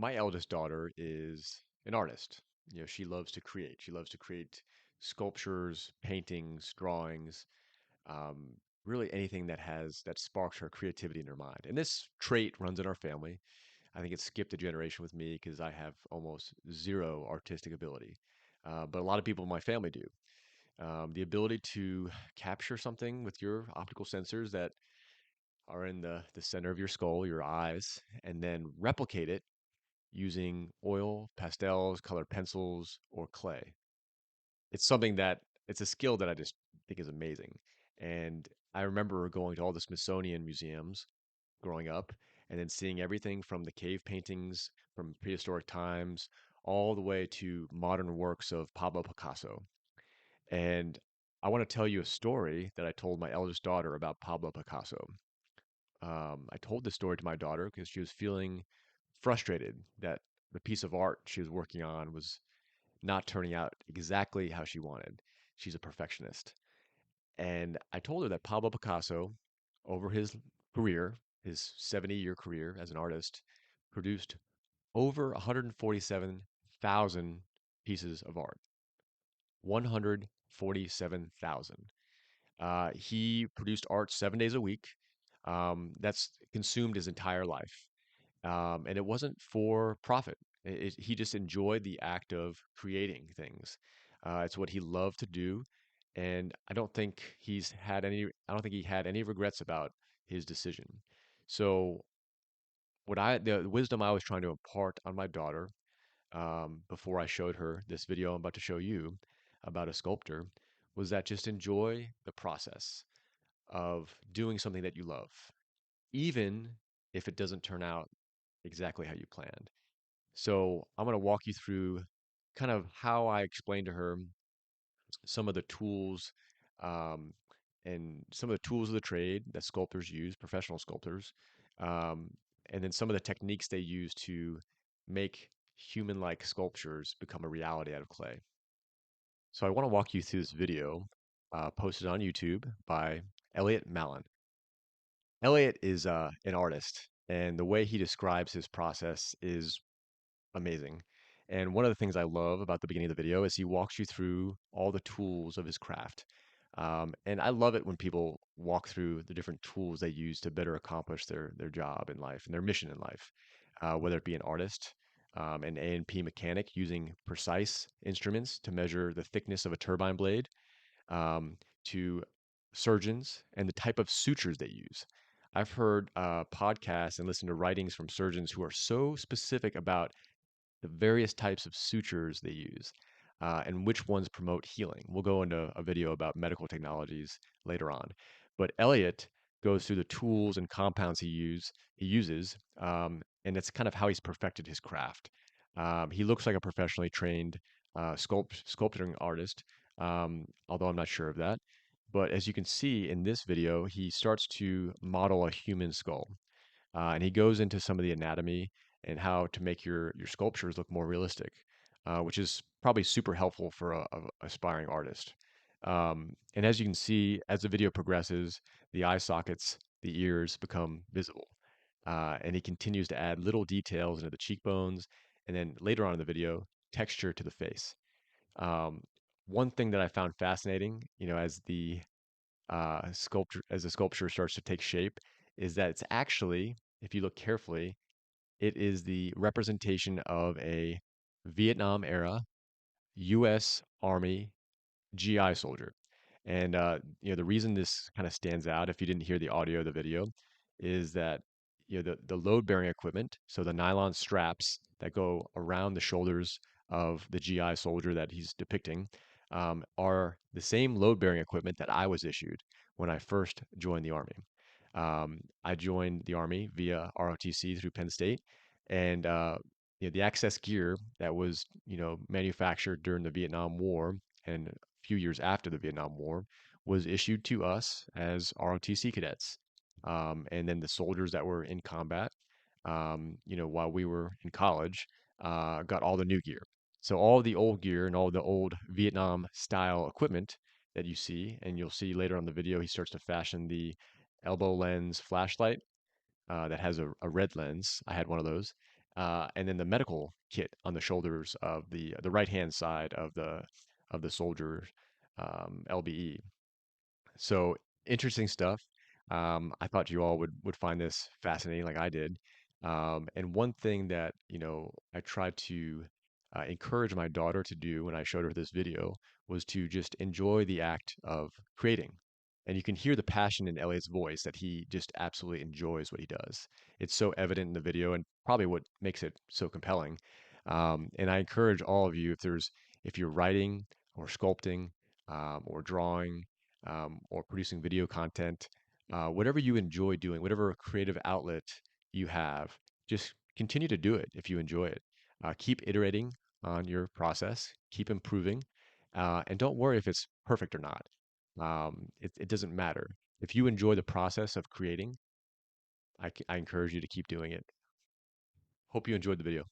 My eldest daughter is an artist. She loves to create. She loves to create sculptures, paintings, drawings, um, really anything that sparks her creativity in her mind. And this trait runs in our family. I think it skipped a generation with me because I have almost zero artistic ability. But a lot of people in my family do. The ability to capture something with your optical sensors that are in the center of your skull, your eyes, and then replicate it using oil, pastels, colored pencils, or clay. It's a skill that I just think is amazing. And I remember going to all the Smithsonian museums growing up and then seeing everything from the cave paintings from prehistoric times all the way to modern works of Pablo Picasso. And I want to tell you a story that I told my eldest daughter about Pablo Picasso. I told this story to my daughter because she was feeling frustrated that the piece of art she was working on was not turning out exactly how she wanted. She's a perfectionist. And I told her that Pablo Picasso, over his career, his 70-year career as an artist, produced over 147,000 pieces of art. 147,000. He produced art 7 days a week. That's consumed his entire life. And it wasn't for profit. He just enjoyed the act of creating things. It's what he loved to do, and I don't think he had any regrets about his decision. So, the wisdom I was trying to impart on my daughter, before I showed her this video I'm about to show you about a sculptor, was that just enjoy the process of doing something that you love, even if it doesn't turn out exactly how you planned. So I'm going to walk you through kind of how I explained to her some of the tools um, and some of the tools of the trade that sculptors use, professional sculptors, um, and then some of the techniques they use to make human-like sculptures become a reality out of clay. So I want to walk you through this video posted on YouTube by Elliot Mallon. Elliot is an artist, and the way he describes his process is amazing. And one of the things I love about the beginning of the video is he walks you through all the tools of his craft. And I love it when people walk through the different tools they use to better accomplish their job in life and their mission in life, whether it be an artist, an A&P mechanic using precise instruments to measure the thickness of a turbine blade, um, to surgeons and the type of sutures they use. I've heard podcasts and listened to writings from surgeons who are so specific about the various types of sutures they use, and which ones promote healing. We'll go into a video about medical technologies later on. But Elliot goes through the tools and compounds he uses, and it's kind of how he's perfected his craft. He looks like a professionally trained sculpting artist, although I'm not sure of that. But as you can see in this video, he starts to model a human skull. And he goes into some of the anatomy and how to make your sculptures look more realistic, which is probably super helpful for a aspiring artist. And as you can see, as the video progresses, the eye sockets, the ears become visible. And he continues to add little details into the cheekbones, and then later on in the video, texture to the face. Um, One thing that I found fascinating, as the sculpture starts to take shape, is that it's actually, if you look carefully, it is the representation of a Vietnam era U.S. Army GI soldier. And the reason this kind of stands out, if you didn't hear the audio of the video, is that the load bearing equipment, so the nylon straps that go around the shoulders of the GI soldier that he's depicting, are the same load bearing equipment that I was issued when I first joined the Army. I joined the Army via ROTC through Penn State, and the access gear that was manufactured during the Vietnam War and a few years after the Vietnam War was issued to us as ROTC cadets. And then the soldiers that were in combat, while we were in college, got all the new gear. So all the old gear and all the old Vietnam style equipment that you see, and you'll see later on the video, he starts to fashion the elbow lens flashlight that has a red lens. I had one of those. and then the medical kit on the shoulders of the right hand side of the soldier LBE. So interesting stuff. I thought you all would find this fascinating, like I did. And one thing that I tried to encourage my daughter to do when I showed her this video was to just enjoy the act of creating. And you can hear the passion in Elliot's voice that he just absolutely enjoys what he does. It's so evident in the video, and probably what makes it so compelling. And I encourage all of you, if you're writing or sculpting or drawing or producing video content, whatever you enjoy doing, whatever creative outlet you have, just continue to do it if you enjoy it. Keep iterating on your process, keep improving, and don't worry if it's perfect or not. It doesn't matter. If you enjoy the process of creating, I encourage you to keep doing it. Hope you enjoyed the video.